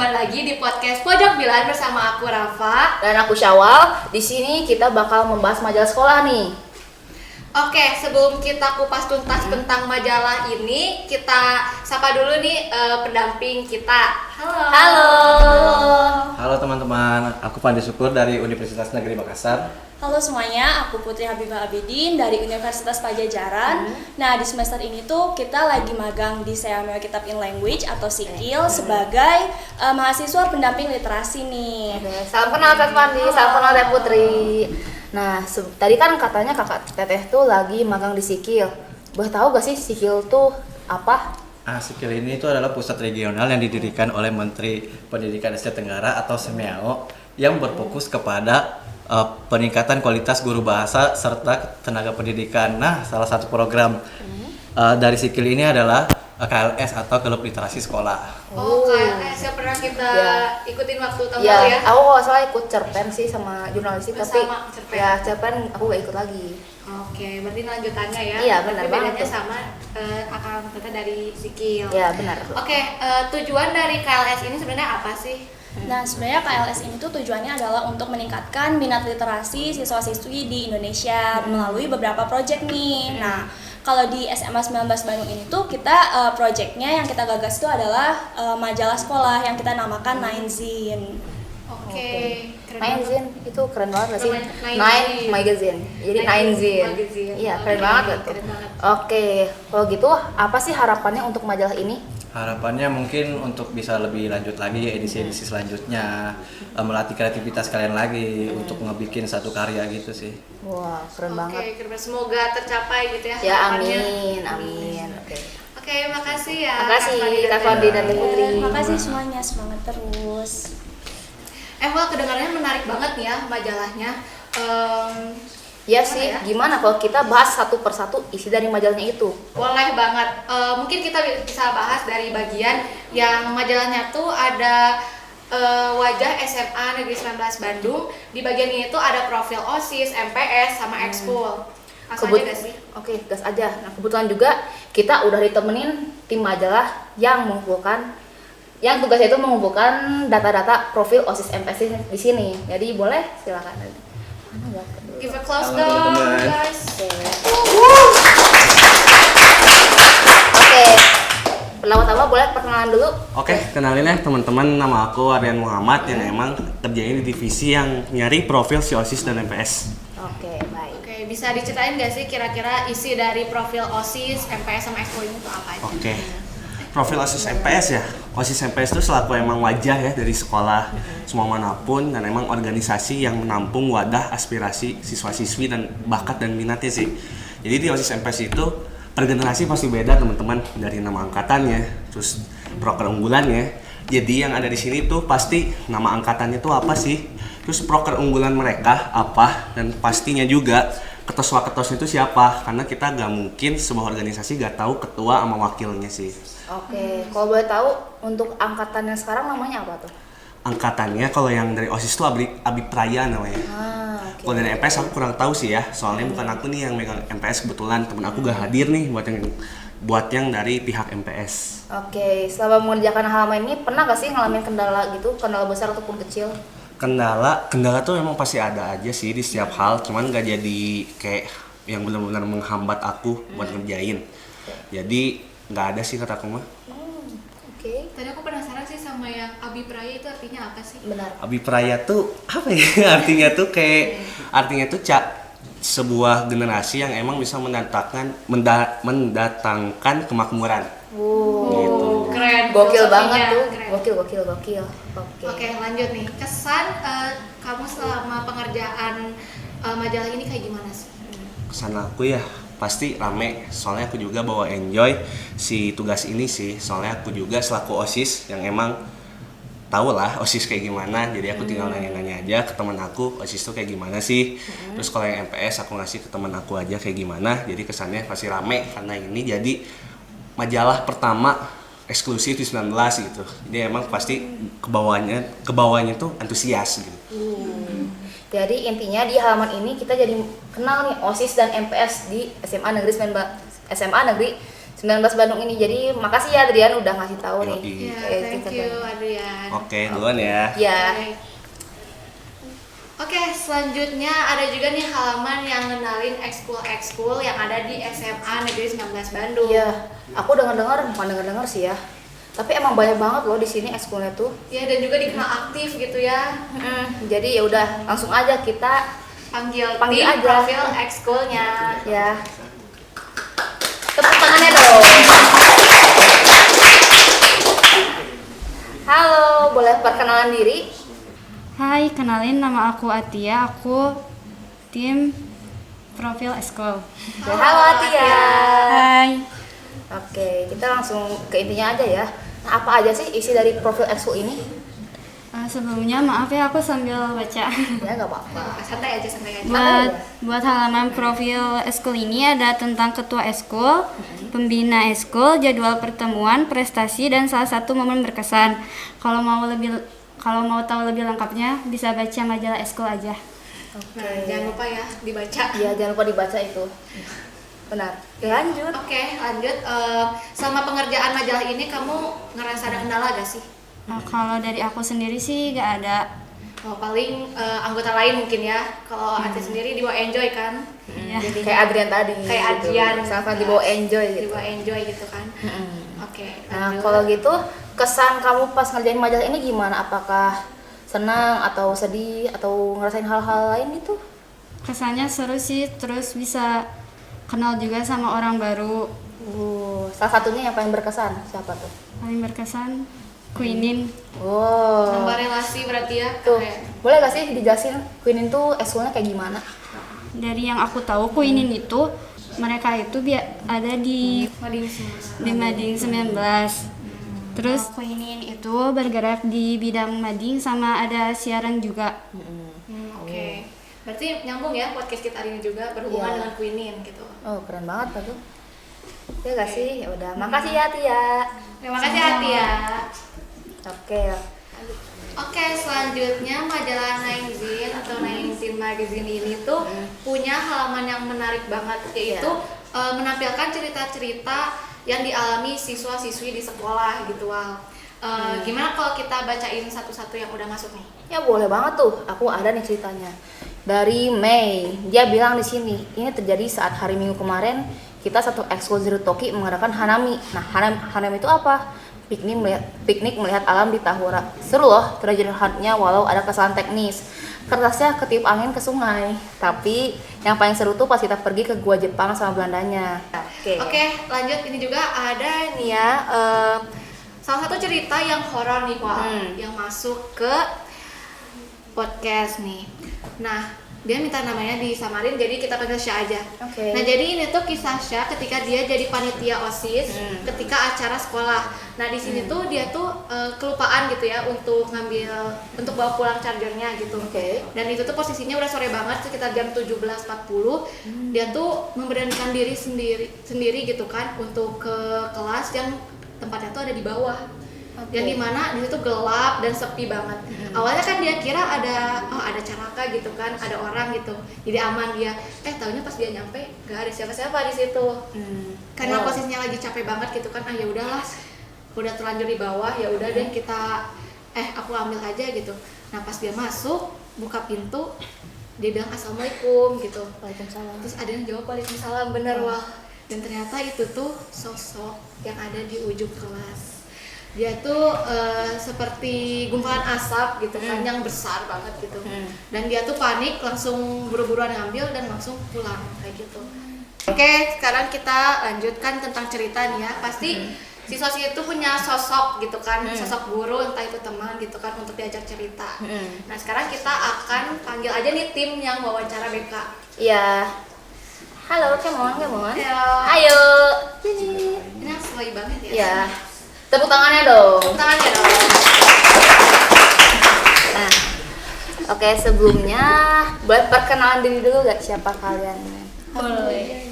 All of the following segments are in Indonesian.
kembali lagi di podcast Pojok Bilan bersama aku Rafa dan aku Syawal. Di sini kita bakal membahas majalah sekolah nih. Oke, sebelum kita kupas tuntas tentang majalah ini, kita sapa dulu nih pendamping kita. Halo. Halo teman-teman, aku Pandi Syukur dari Universitas Negeri Makassar. Halo semuanya, aku Putri Habibah Abidin dari Universitas Pajajaran. Nah, di semester ini tuh kita lagi magang di Seameo Kitab in Language atau SIKIL sebagai mahasiswa pendamping literasi nih. Salam kenal Kak Pandi, salam kenal Teh Putri. Nah, tadi kan katanya kakak Teteh tuh lagi magang di SIKIL. Boleh tahu gak sih SIKIL tuh apa? SIKIL ini itu adalah pusat regional yang didirikan oleh Menteri Pendidikan Asia Tenggara atau SEMEAO yang berfokus kepada peningkatan kualitas guru bahasa serta tenaga pendidikan. Nah, salah satu program dari SIKIL ini adalah KLS atau Klub Literasi Sekolah. Oh, KLS yang pernah kita ikutin waktu tahun Ya, lalu ya? aku kalau salah ikut cerpen sih sama jurnalistik, tapi Bersama cerpen. ya cerpen aku gak ikut lagi. Oke, berarti lanjutannya ya? Iya, benar Tapi banget bedanya tuh. sama akal kita dari SIKIL. Ya benar. Oke, tujuan dari KLS ini sebenarnya apa sih? Nah, sebenarnya KLS ini tuh tujuannya adalah untuk meningkatkan minat literasi siswa-siswi di Indonesia melalui beberapa proyek nih. Nah, kalau di SMA 19 Bandung ini tuh kita proyeknya yang kita gagas itu adalah majalah sekolah yang kita namakan Nine Zine. Oke, keren Nine banget. Zine itu keren banget gak sih? Nine Nine Zine. Magazine. Jadi Nine Zine. Magazine. Iya, keren Oke, banget tuh. keren banget. Oke, kalau gitu apa sih harapannya untuk majalah ini? Harapannya mungkin untuk bisa lebih lanjut lagi edisi-edisi selanjutnya, melatih kreativitas kalian lagi untuk ngebikin satu karya gitu sih. Wah, keren banget. Oke, keren. Semoga tercapai gitu ya. Ya harapannya. amin. Oke. Oke, makasih ya. Makasih Kak Fandi. Fandi dan Teh Putri. Makasih semuanya, semangat terus. Wah, kedengarannya menarik banget nih ya majalahnya. Ya Apa sih, ya? gimana kalau kita bahas satu persatu isi dari majalahnya itu? Boleh banget. Mungkin kita bisa bahas dari bagian yang majalahnya tuh ada wajah SMA Negeri 19 Bandung. Di bagian ini tuh ada profil OSIS, MPS, sama Ekskul. Langsung aja gak sih? Oke, gas aja. Nah, kebetulan juga kita udah ditemenin tim majalah yang tugasnya itu mengumpulkan data-data profil OSIS MPS di sini. Jadi boleh silakan. Mana nggak? Give a close Halo, dong, teman-teman. guys. Oke. Pertama-tama boleh perkenalan dulu. Oke, kenalin ya teman-teman, nama aku Aryan Muhammad yang emang kerjanya di divisi yang nyari profil si OSIS dan MPS. Oke, baik. Oke, bisa diceritain gak sih kira-kira isi dari profil OSIS, MPS, sama Ekskul ini tuh apa aja? Oke, profil OSIS MPS ya. OSIS MPS itu selaku emang wajah ya dari sekolah semua manapun dan emang organisasi yang menampung wadah aspirasi siswa-siswi dan bakat dan minatnya sih. Jadi di OSIS MPS itu per generasi pasti beda teman-teman, dari nama angkatannya, terus proker unggulannya. Jadi yang ada di sini tuh pasti nama angkatannya tuh apa sih, terus proker unggulan mereka apa, dan pastinya juga ketua-ketuanya itu siapa, karena kita gak mungkin sebuah organisasi gak tahu ketua sama wakilnya sih. Oke, kalau boleh tahu untuk angkatan yang sekarang namanya apa tuh? Angkatannya kalau yang dari OSIS itu Abipraya namanya. Oke. Kalau dari MPS aku kurang tahu sih ya, soalnya bukan aku nih yang megang MPS, kebetulan temen aku gak hadir nih buat yang dari pihak MPS. Oke, selama mengerjakan halaman ini pernah gak sih ngalamin kendala gitu, kendala besar ataupun kecil? Kendala tuh memang pasti ada aja sih di setiap hal, cuman gak jadi kayak yang benar-benar menghambat aku buat ngerjain. Jadi nggak ada sih kataku mah. Oke, Tadi aku penasaran sih sama yang Abipraya itu artinya apa sih? benar. Abipraya tuh apa ya? artinya tuh sebuah generasi yang emang bisa mendatangkan kemakmuran. Gitu. Keren. Gokil filosofinya. banget tuh. Keren. Gokil. Oke. Oke, lanjut nih. Kesan kamu selama pengerjaan majalah ini kayak gimana sih? Kesan aku ya pasti rame, soalnya aku juga bawa enjoy si tugas ini sih, soalnya aku juga selaku OSIS yang emang tahu lah OSIS kayak gimana, jadi aku tinggal nanya-nanya aja ke teman aku OSIS tuh kayak gimana sih. Terus kalau yang MPS aku ngasih ke teman aku aja kayak gimana, jadi kesannya pasti rame karena ini jadi majalah pertama eksklusif di 19 gitu, jadi emang pasti kebawahnya tuh antusias gitu. Jadi intinya di halaman ini kita jadi kenal nih OSIS dan MPS di SMA Negeri 19 SMA Negeri 19 Bandung ini. Jadi makasih ya Adrian udah ngasih tahu nih. Yoi. Ya, Kayak thank gitu. you Adrian. Oke, duluan ya. Ya. Oke, selanjutnya ada juga nih halaman yang ngenalin ekskul yang ada di SMA Negeri 19 Bandung. Iya, aku bukan dengar sih ya. Tapi emang banyak banget loh di sini ekskulnya tuh. Ya, dan juga dikenal aktif gitu ya. Jadi ya udah langsung aja kita Panggil Panggil tim aja. profil ekskulnya. ya. Tepuk tangannya dong. Halo, boleh perkenalan diri? Hai, kenalin nama aku Atia, aku tim profil ekskul. Halo Atia. Hai. Oke, kita langsung ke intinya aja ya. Nah, apa aja sih isi dari profil ekskul ini? Sebelumnya maaf ya aku sambil baca. Ya nggak apa-apa. Santai aja. Buat halaman profil ekskul ini ada tentang ketua ekskul, pembina ekskul, jadwal pertemuan, prestasi, dan salah satu momen berkesan. Kalau mau tahu lebih lengkapnya bisa baca majalah ekskul aja. Nah, jangan lupa ya dibaca. Ya, jangan lupa dibaca itu. Benar. Lanjut. Oke, lanjut. Selama pengerjaan majalah ini kamu ngerasa ada kendala gak sih? Kalau dari aku sendiri sih gak ada. Oh, paling anggota lain mungkin ya. Kalau Atia sendiri dibawa enjoy kan? Iya. Jadi kayak Adrian tadi. Kayak gitu. Adrian. Sangat dibawa enjoy gitu. Dibawa enjoy gitu kan? Oke. Nah, lanjut. kalau gitu kesan kamu pas ngerjain majalah ini gimana? Apakah senang atau sedih atau ngerasain hal-hal lain gitu? Kesannya seru sih, terus bisa kenal juga sama orang baru. Salah satunya yang paling berkesan siapa tuh? Paling berkesan Queenin. Nambah relasi berarti ya? Tuh, Oke. boleh gak sih dijelasin Queenin tuh ekskulnya kayak gimana? Dari yang aku tahu Queenin itu mereka itu ada di Mading semua. Mading 19. Terus Queenin itu bergerak di bidang mading sama ada siaran juga. Oke. Berarti nyambung ya podcast kita hari ini juga berhubungan Iya. dengan Queenin gitu. Oh, keren banget tuh. Ya gak sih? Ya udah, makasih ya Tia. Terima kasih Atia. Oke. Oke, selanjutnya majalah 19 atau 19 Magazine ini tuh punya halaman yang menarik banget, yaitu menampilkan cerita-cerita yang dialami siswa-siswi di sekolah gitu. Gimana kalau kita bacain satu-satu yang udah masuk nih? Ya boleh banget tuh. Aku ada nih ceritanya. Dari Mei, dia bilang di sini, ini terjadi saat hari Minggu kemarin kita satu ekskul Zero Toki mengadakan Hanami. Nah, Hanami itu apa? Piknik melihat alam di Tahura. Seru loh terjadinya walau ada kesalahan teknis. Kertasnya ketiup angin ke sungai. Tapi yang paling seru tuh pas kita pergi ke gua Jepang sama Belandanya. Oke, lanjut. Ini juga ada nih ya salah satu cerita yang horor nih, yang masuk ke podcast nih. Nah, dia minta namanya disamarin, jadi kita panggil Syah aja. Oke. Nah, jadi ini tuh kisah Syah ketika dia jadi panitia OSIS ketika acara sekolah. Nah, di sini tuh dia tuh kelupaan gitu ya untuk bawa pulang chargernya gitu. Oke. Dan itu tuh posisinya udah sore banget, sekitar jam 17.40. Dia tuh memberanikan diri sendiri gitu kan untuk ke kelas yang tempatnya tuh ada di bawah. Yang dimana di situ gelap dan sepi banget. Awalnya kan dia kira ada caraka gitu kan, ada orang gitu, jadi aman dia. Taunya pas dia nyampe gak ada siapa-siapa di situ. Karena posisinya lagi capek banget gitu kan. Ya udahlah, udah terlanjur di bawah, ya udah deh kita aku ambil aja gitu. Nah, pas dia masuk buka pintu, dia bilang assalamualaikum gitu. Waalaikumsalam. Terus ada yang jawab waalaikumsalam, bener wah. Dan ternyata itu tuh sosok yang ada di ujung kelas. Dia tuh seperti gumpalan asap gitu kan, yang besar banget gitu. Dan dia tuh panik, langsung buru-buruan ngambil dan langsung pulang kayak gitu. Oke, sekarang kita lanjutkan tentang cerita nih ya. Pasti siswa-siswi itu punya sosok gitu kan, sosok guru entah itu teman gitu kan untuk diajak cerita. Nah, sekarang kita akan panggil aja nih tim yang wawancara BK. Iya. Halo, come on. Halo. Ayo. Sini. Ini yang sesuai banget ya. Iya. Tepuk tangannya dong. Tepuk tangannya dong. Nah, oke, sebelumnya buat perkenalan diri dulu gak siapa kalian? Boleh.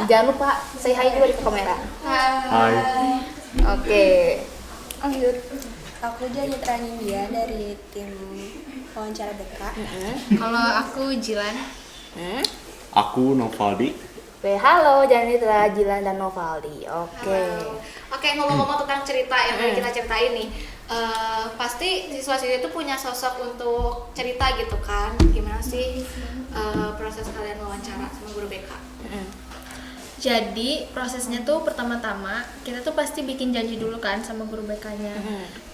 Jangan lupa say hi juga di kamera. Hai. Oke. Lanjut. Aku Janit Ranindya dari tim wawancara BK. Kalau aku Jilan. Aku Novaldi. Oke, halo Janitra, Jilan dan Novaldi. Oke. Oke, ngomong-ngomong tentang cerita yang tadi kita ceritain nih, pasti siswa-siswi itu punya sosok untuk cerita gitu kan? Gimana sih proses kalian wawancara sama guru BK? Jadi prosesnya tuh pertama-tama kita tuh pasti bikin janji dulu kan sama guru BK-nya.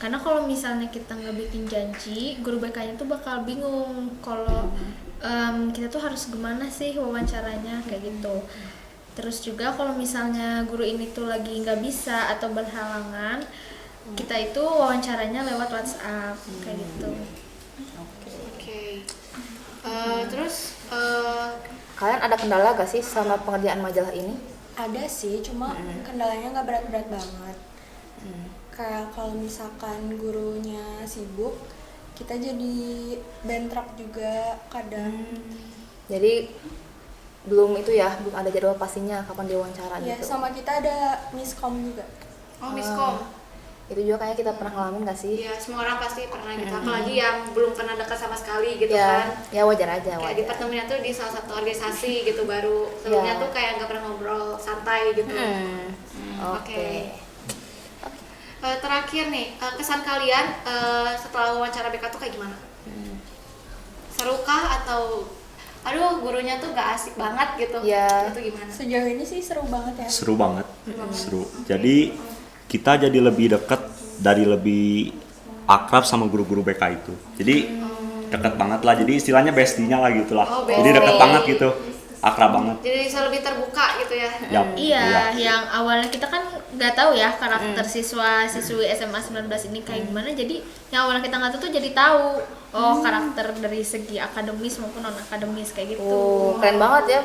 Karena kalau misalnya kita nggak bikin janji, guru BK-nya tuh bakal bingung kalau kita tuh harus gimana sih wawancaranya kayak gitu. Terus juga kalau misalnya guru ini tuh lagi nggak bisa atau berhalangan, kita itu wawancaranya lewat WhatsApp kayak gitu. Oke. Terus Kalian ada kendala gak sih sama pengerjaan majalah ini? Ada sih, cuma kendalanya nggak berat-berat banget. Kayak kalau misalkan gurunya sibuk, kita jadi bentrok juga kadang. Jadi belum ada jadwal pastinya kapan diwawancara Ya, gitu. sama kita ada miskom juga. miskom. Itu juga kayaknya kita pernah ngalamin gak sih? Iya, semua orang pasti pernah gitu. Apalagi yang belum pernah dekat sama sekali gitu Ya, kan. ya wajar aja, Kayak wajar. dipertemunya tuh di salah satu organisasi gitu baru. Sebelumnya Ya. tuh kayak nggak pernah ngobrol santai gitu. Oke. Terakhir nih, kesan kalian setelah wawancara BK tuh kayak gimana? Serukah atau aduh gurunya tuh gak asik banget gitu? Ya. Itu gimana? Sejauh ini sih seru banget ya. Seru banget. Seru. Jadi kita jadi lebih dekat dari lebih akrab sama guru-guru BK itu. Jadi dekat banget lah. Jadi istilahnya bestie-nya lah gitu lah. Oh, Jadi dekat bestie. banget gitu. Akrab banget. Jadi bisa lebih terbuka gitu ya? Yap, Iya, yang awalnya kita kan nggak tahu ya karakter siswa-siswi SMA 19 ini kayak gimana. Jadi yang awalnya kita nggak tahu tuh jadi tahu karakter dari segi akademis maupun non akademis kayak gitu. Oh, keren banget ya.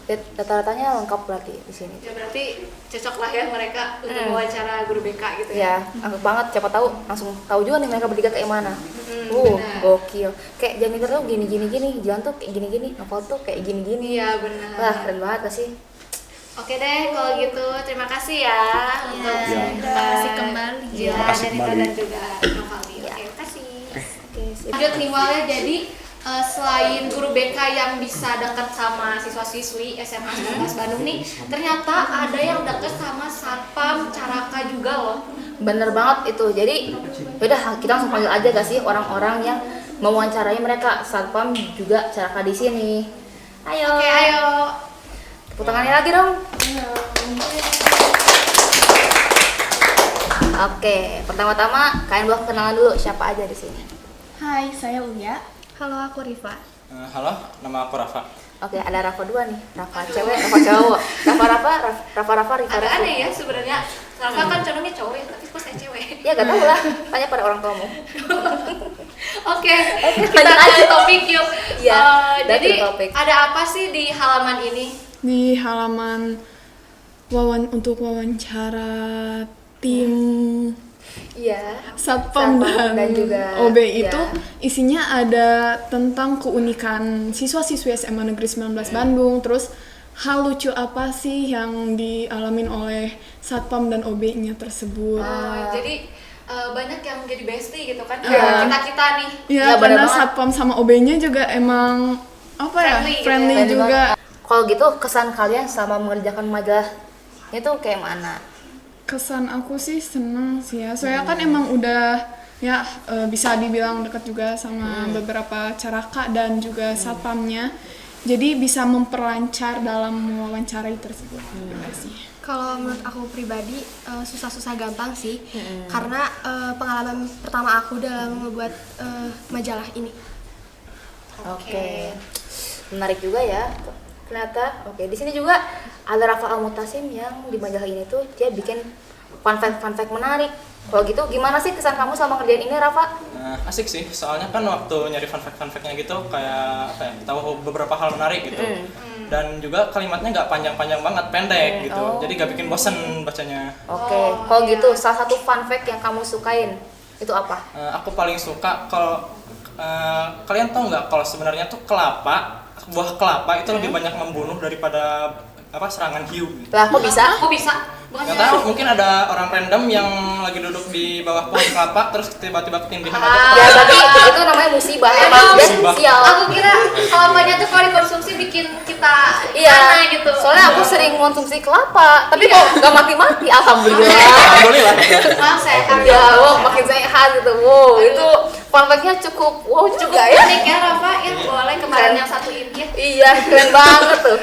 Data-datanya lengkap berarti di sini. Ya berarti cocok lah ya mereka untuk wawancara guru BK gitu Ya, ya? lengkap banget. Siapa tahu langsung tahu juga nih mereka bertiga kayak mana. Benar. Gokil. Kayak Janitra tuh gini, Jilan tuh kayak gini, Noval tuh kayak gini. Iya benar. Wah, keren banget gak sih? Oke deh kalau gitu terima kasih ya untuk Terima kasih kembali. Jilan, Terima kasih Janitra, kembali. dan juga Novaldi. Oke, terima kasih. Oke, sip. Lanjut nih Wal ya, jadi selain guru BK yang bisa dekat sama siswa-siswi SMA 19 Bandung nih, ternyata ada yang dekat sama Satpam Caraka juga loh. Bener banget itu. Jadi yaudah kita langsung panggil aja gak sih orang-orang yang mewawancarai mereka. Satpam juga Caraka di sini. Ayo. Oke, ayo. Tepuk tangannya lagi dong. Oke, pertama-tama kalian boleh kenalan dulu siapa aja di sini. Hai, saya Uya. Halo, aku Rifa. Halo, nama aku Rafa. Oke, ada Rafa dua nih. Rafa cewek, Rafa cowok. Rafa, Rifa. Agak aneh ya sebenarnya. Rafa kan condongnya cowok ya, tapi kok saya cewek. Ya gak tau lah, tanya pada orang tuamu. Oke, kita lanjut ke topik yuk. Iya, dan Jadi ke topik. ada apa sih di halaman ini? Di halaman untuk wawancara tim Iya. Satpam dan juga OB ya. itu isinya ada tentang keunikan siswa-siswi SMA Negeri 19 Bandung, terus hal lucu apa sih yang dialamin oleh Satpam dan OB-nya tersebut. Jadi banyak yang jadi bestie gitu kan? Iya. Kita nih. Ya, Ya, bener karena banget. Satpam sama OB-nya juga emang Friendly gitu friendly ya. juga. Kalau gitu kesan kalian selama mengerjakan majalah itu kayak mana? Kesan aku sih seneng sih ya, soalnya kan emang udah ya bisa dibilang dekat juga sama beberapa caraka dan juga satpamnya, jadi bisa memperlancar dalam mewawancarai tersebut. Terima kasih. Kalau menurut aku pribadi susah-susah gampang sih, karena pengalaman pertama aku dalam membuat majalah ini. Oke. Menarik juga ya. Ternyata. Oke, di sini juga ada Rafa Al-Mutasim yang di majalah ini tuh dia bikin fun fact menarik. Kalau gitu gimana sih kesan kamu sama kerjaan ini, Rafa? Asik sih, soalnya kan waktu nyari fun fact-nya gitu kayak tahu beberapa hal menarik gitu. Dan juga kalimatnya nggak panjang-panjang banget, pendek gitu. Jadi nggak bikin bosen bacanya. Oke. Kalau gitu salah satu fun fact yang kamu sukain itu apa? Aku paling suka kalau kalian tahu nggak kalau sebenarnya tuh buah kelapa itu lebih banyak membunuh daripada serangan hiu. Gitu. Lah, kok bisa? Kok bisa? Nggak tahu, mungkin ada orang random yang lagi duduk di bawah pohon kelapa terus tiba-tiba ketindihan aja. Ya tapi itu namanya musibah. Emang dia sial. Aku kira kelapanya tuh kalau dikonsumsi bikin kita Iya, gitu. soalnya aku sering konsumsi kelapa, tapi kok nggak mati-mati, alhamdulillah. Alhamdulillah. Maaf saya Ya, wow, makin sehat gitu. Wow, itu fun fact-nya cukup wow juga ya. unik ya Rafa, ya boleh kemarin yang satu ini ya. Iya, keren banget tuh.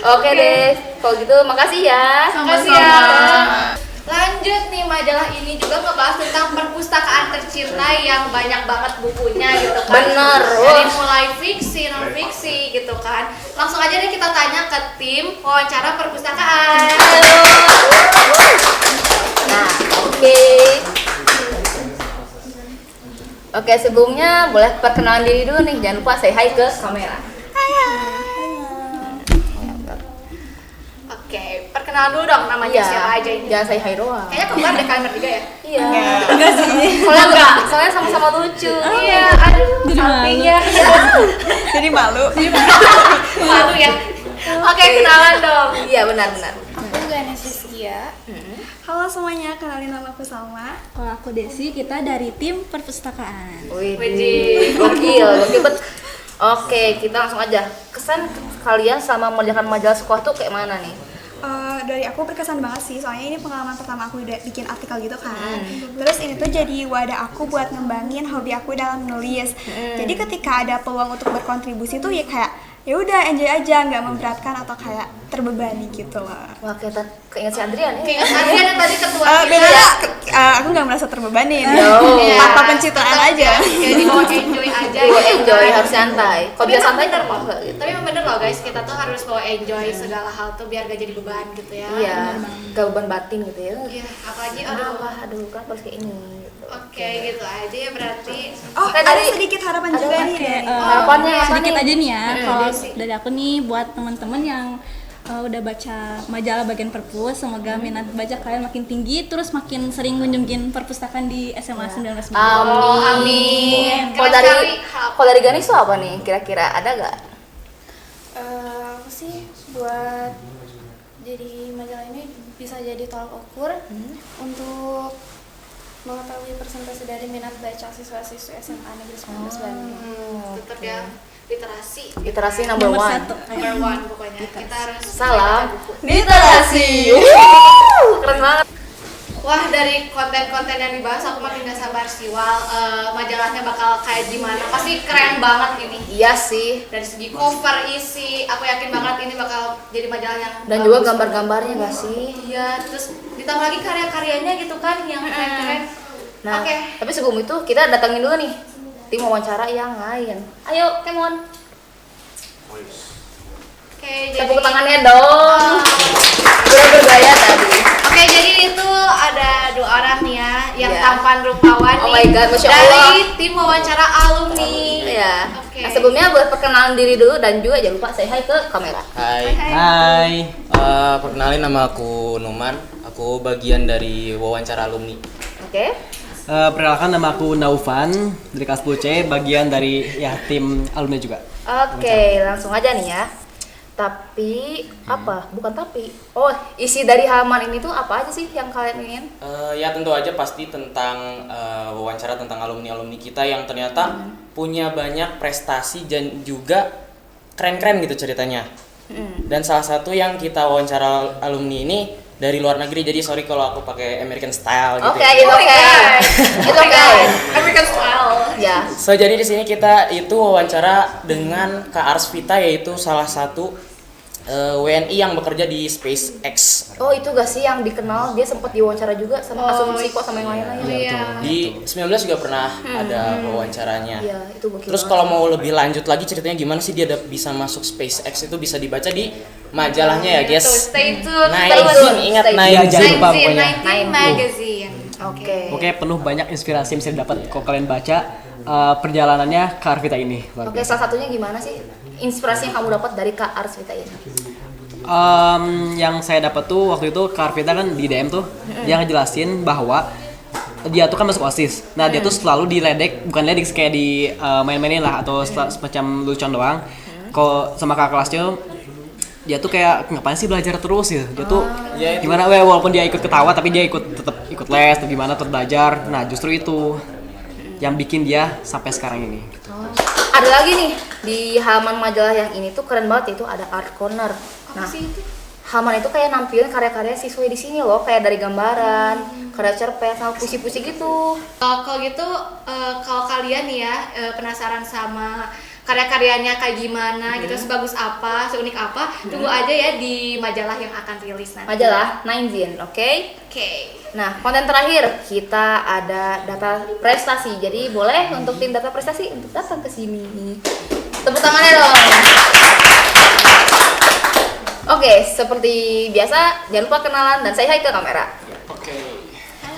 Oke deh, kalau gitu makasih ya. Makasih ya. Lanjut nih, majalah ini juga ngebahas tentang perpustakaan tercinta yang banyak banget bukunya gitu kan. Bener. Dari mulai fiksi, non fiksi gitu kan. Langsung aja deh kita tanya ke tim wawancara perpustakaan. Nah, oke. Oke, sebelumnya boleh perkenalan diri dulu nih. Jangan lupa say hi ke kamera. Oke, perkenalan dulu dong namanya siapa aja ini. Jangan say hi doang. Kayaknya kembar deh kalian bertiga ya. Iya. Enggak sih. Soalnya sama-sama lucu. Iya, aduh. Jadi malu. Iya. Jadi malu. Malu ya. Oke, kenalan dong. Iya, benar-benar. Aku Ganes Rizkia. Halo semuanya, kenalin nama aku Salma. Kalau aku Desi, kita dari tim perpustakaan. Widih, gokil bet. Oke, kita langsung aja. Kesan kalian selama mengerjakan majalah sekolah tuh kayak mana nih? Dari aku berkesan banget sih, soalnya ini pengalaman pertama aku bikin artikel gitu kan. Terus ini tuh jadi wadah aku buat ngembangin hobi aku dalam menulis. Jadi ketika ada peluang untuk berkontribusi tuh ya kayak ya udah enjoy aja, nggak memberatkan atau kayak terbebani gitu loh. Wah, keinget si Andrian ya. Keinget Adrian yang tadi ketua Beda, aku nggak merasa terbebani. Iya. Tanpa pencitraan aja. Jadi mau enjoy aja. Bawa gitu enjoy, kan. harus santai. Kalau dia santai bener apa loh. enggak gitu. Tapi emang bener loh guys, kita tuh harus bawa enjoy segala hal tuh biar gak jadi beban gitu ya. Iya, gak beban batin gitu ya. Iya, apalagi Aduh, kan harus kayak ini gitu. Oke, gitu aja ya berarti. Oh, Kayak ada dari- sedikit harapan juga nih dari Harapannya apa sedikit nih? aja nih ya. Kalau Desi. dari aku nih buat teman-teman yang udah baca majalah bagian perpus, semoga minat baca kalian makin tinggi, terus makin sering ngunjungin perpustakaan di SMA 19 Bandung. Oh, amin. Kalau Keren dari sekali. kalau dari Ganis tuh apa nih? Kira-kira ada gak? aku sih buat jadi majalah ini bisa jadi tolak ukur untuk mengetahui persentase dari minat baca siswa-siswi SMA Negeri 19 Bandung. Tetap ya literasi. Literasi number Nomor one. satu. Number one pokoknya. Kita harus Salam baca buku. literasi. Keren banget. Wah, dari konten-konten yang dibahas aku makin gak sabar sih. Majalahnya bakal kayak gimana? Pasti keren banget ini. Iya sih. Dari segi cover, isi, aku yakin banget ini bakal jadi majalah yang Dan bagus. juga gambar-gambarnya gak sih? Iya, terus ditambah lagi karya-karyanya gitu kan yang keren-keren. Nah, Oke. tapi sebelum itu kita datangin dulu nih tim wawancara yang lain. Ayo, come on. Oke, Tepuk tangannya dong. Udah bergaya tadi. Oke, jadi itu ada dua orang nih ya yang Iya. tampan rupawan Oh nih my God, Masya dari Allah. tim wawancara alumni. Iya. Oke. Nah, sebelumnya boleh perkenalan diri dulu dan juga jangan lupa say hi ke kamera. Hai. Perkenalin nama aku Numan. Aku bagian dari wawancara alumni. Oke. Perkenalkan nama aku Naufan dari kelas 10C, bagian dari ya tim alumni juga. Oke, langsung aja nih ya. Tapi apa? Bukan tapi. Oh, isi dari halaman ini tuh apa aja sih yang kalian ingin? Ya tentu aja pasti tentang wawancara tentang alumni-alumni kita yang ternyata punya banyak prestasi dan juga keren-keren gitu ceritanya. Dan salah satu yang kita wawancara alumni ini dari luar negeri, jadi sorry kalau aku pakai American style gitu. Oke, itu oke. Itu oke. American style. Ya. So jadi di sini kita itu wawancara dengan Kak Arsvita, yaitu salah satu WNI yang bekerja di SpaceX. Oh, itu gak sih yang dikenal, dia sempat diwawancara juga sama Asumsi kok sama yang lain-lain. Iya. Di 19 juga pernah ada wawancaranya. Iya, itu gokil. Terus kalau mau lebih lanjut lagi ceritanya gimana sih dia bisa masuk SpaceX, itu bisa dibaca di majalahnya ya guys. Tuh, stay tune. Ingat Stay Nine. Jangan lupa pokoknya. 19 magazine. Oke. Oke, penuh banyak inspirasi yang bisa didapat kalau kalian baca perjalanannya ke Arvita ini. Luar Oke, biasa. salah satunya gimana sih inspirasi yang kamu dapat dari Kak Arsvita ini? Yang saya dapat tuh waktu itu Kak Arvita kan di DM tuh dia ngejelasin bahwa dia tuh kan masuk OSIS. Nah, dia tuh selalu diledek, bukan ledek kayak di main-mainin lah atau semacam lucuan doang. Kalau sama kakak kelasnya dia tuh kayak ngapain sih belajar terus ya, dia tuh gimana walaupun dia ikut ketawa tapi dia tetap ikut les atau gimana tetap belajar. Nah justru itu yang bikin dia sampai sekarang ini. Ada lagi nih di halaman majalah yang ini tuh keren banget, itu ada art corner. Nah halaman itu kayak nampilin karya-karya siswa di sini loh, kayak dari gambaran, karya cerpen sama puisi-puisi gitu. Kalau gitu, kalau kalian nih ya penasaran sama karya-karyanya kayak gimana gitu, sebagus apa, seunik apa, tunggu aja ya di majalah yang akan rilis nanti. Majalah Ninezin, oke? Nah, konten terakhir kita ada data prestasi. Jadi boleh untuk tim data prestasi untuk datang ke sini. Tepuk tangannya dong. Oke, seperti biasa jangan lupa kenalan dan say hi ke kamera.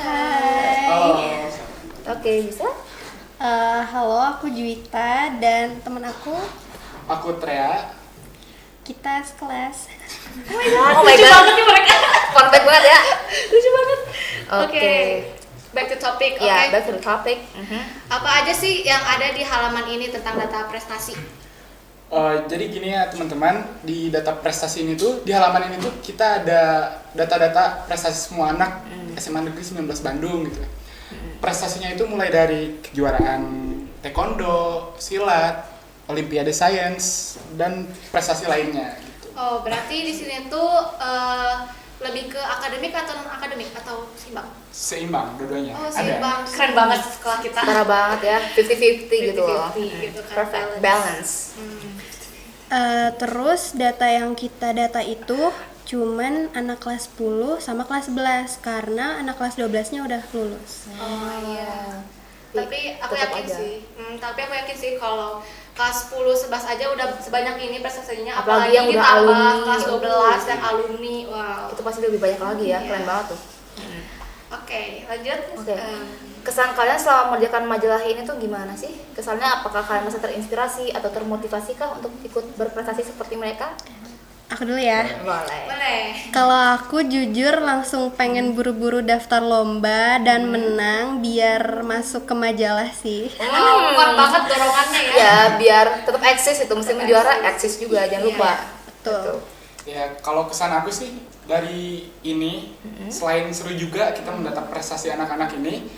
Hai. Oke, bisa? Halo, aku Juwita dan teman aku Trea. Kita sekelas. Oh my god, banget nih mereka. Perfect banget ya. Lucu banget. Oke. Back to topic. Ya, back to the topic. Apa aja sih yang ada di halaman ini tentang data prestasi? Jadi gini ya teman-teman, di data prestasi ini tuh, di halaman ini tuh kita ada data-data prestasi semua anak SMA Negeri 19 Bandung gitu. Prestasinya itu mulai dari kejuaraan taekwondo, silat, olimpiade sains, dan prestasi lainnya gitu. Oh, berarti di sini tuh lebih ke akademik atau non akademik atau seimbang? Seimbang dua-duanya. Oh, seimbang. Ada. Keren banget sekolah kita. Setara banget ya, 50-50 gitu loh. 50-50 gitu kan. Perfect balance. Terus data yang kita data itu cuman anak kelas 10 sama kelas 11 karena anak kelas 12-nya udah lulus. Oh iya. Tapi aku tetap yakin aja. sih. Tapi aku yakin sih kalau kelas 10 11 aja udah sebanyak ini prestasinya, Apalagi yang udah ditambah alumni. kelas 12 yang alumni. Wow. Itu pasti lebih banyak lagi ya, keren banget tuh. Oke, lanjut. Oke. Kesan kalian selama mengerjakan majalah ini tuh gimana sih? Kesannya apakah kalian merasa terinspirasi atau termotivasi kah untuk ikut berprestasi seperti mereka? Aku dulu ya. Boleh. Kalau aku jujur langsung pengen buru-buru daftar lomba dan menang biar masuk ke majalah sih. Kuat banget dorongannya ya. Ya, biar tetap eksis itu, mesti menjuara, eksis juga, jangan lupa. Betul. Ya, kalau kesan aku sih dari ini, selain seru juga kita mendata prestasi anak-anak ini,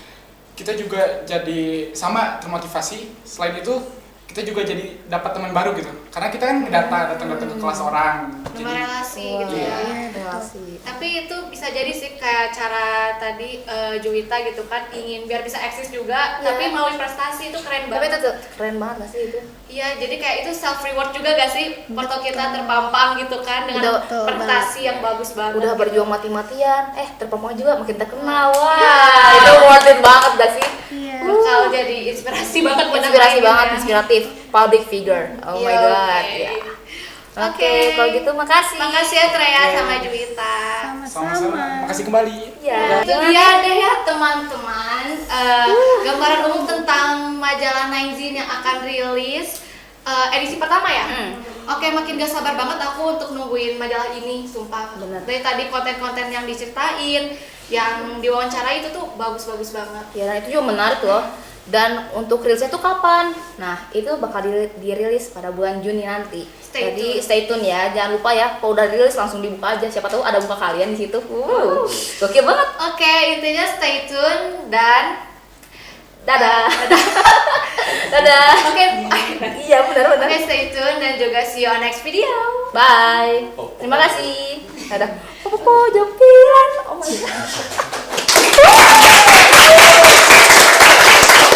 kita juga jadi sama termotivasi. Selain itu, kita juga jadi dapat teman baru gitu. Karena kita kan datang ke kelas orang. Nambah relasi gitu ya. Relasi. Tapi itu bisa jadi sih kayak cara tadi Juwita gitu kan, ingin biar bisa eksis juga, tapi melalui prestasi itu keren Tapi banget. itu keren banget gak sih itu? Iya, jadi kayak itu self reward juga gak sih? Foto kita terpampang gitu kan dengan prestasi yang bagus banget. Udah gitu. berjuang mati-matian, terpampang juga makin terkenal. Wah, Iya. itu worth it banget gak sih? Bakal jadi inspirasi banget buat yang Inspirasi lain banget, ya. inspiratif, public figure. Oh my Iya, god. oke. Ya. Oke, kalau gitu makasih. Makasih ya Trea sama Juwita. Sama-sama. Makasih kembali. Ya, Itu dia deh ya teman-teman, gambaran umum tentang majalah Ninezin yang akan rilis edisi pertama ya. Oke, makin gak sabar banget aku untuk nungguin majalah ini, sumpah. Dari tadi konten-konten yang diceritain, yang diwawancara itu tuh bagus-bagus banget. Ya, nah itu juga menarik loh. Dan untuk rilisnya tuh kapan? Nah, itu bakal dirilis pada bulan Juni nanti. Jadi stay tune ya, jangan lupa ya. Kalau udah rilis langsung dibuka aja. Siapa tahu ada muka kalian di situ. Gokil banget. Oke, intinya stay tune dan dadah. Dadah. Oke. Iya, benar-benar. Oke, stay tune dan juga see you on next video. Bye. Terima kasih. Dadah. Popo, jampiran. Oh my god.